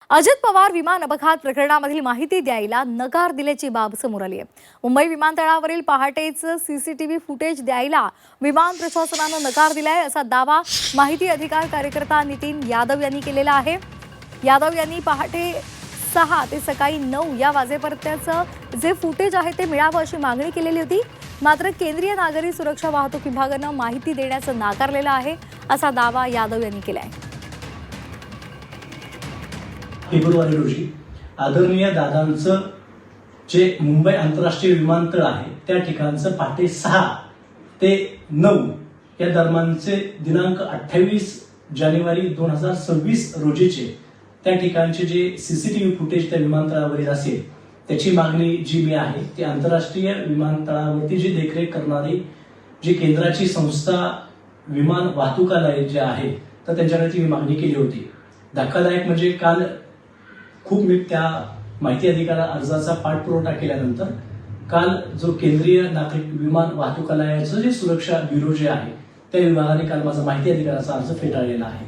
अजित पवार विमान अपघात प्रकरणामधील माहिती द्यायला नकार दिल्याची बाब समोर आली आहे। मुंबई विमानतळावरील पहाटेचं सीसीटीव्ही फुटेज द्यायला विमान प्रशासनानं नकार दिलाय असा दावा माहिती अधिकार कार्यकर्ता नितीन यादव यांनी केलेला आहे। यादव यांनी पहाटे 6 ते सकाळी 9 या वाजेपर्यंतचं जे फुटेज आहे ते मिळावं अशी मागणी केलेली होती। मात्र केंद्रीय नागरी सुरक्षा वाहतूक विभागानं माहिती देण्याचं नाकारलेलं आहे असा दावा यादव यांनी केलाय। फेब्रुवारी रोजी आदरणीय दादांचं जे मुंबई आंतरराष्ट्रीय विमानतळ आहे त्या ठिकाणचं पहाटे 6 ते 9 या दरम्यानचे दिनांक 28 जानेवारी 2026 रोजीचे त्या ठिकाणचे जे सीसीटीव्ही फुटेज त्या विमानतळावरील असेल त्याची मागणी जी मी आहे ती आंतरराष्ट्रीय विमानतळावरती जी देखरेख करणारी जी केंद्राची संस्था विमान वाहतुकालय जे आहे तर त्यांच्याकडे ती मागणी केली होती। धक्कादायक म्हणजे काल खूप मी त्या माहिती अधिकार अर्जाचा पाठपुरावा केल्यानंतर काल जो केंद्रीय नागरिक विमान वाहतुकालयाचं जे सुरक्षा ब्युरो जे आहे त्या विभागाने काल माझा माहिती अधिकाराचा अर्ज फेटाळलेला आहे।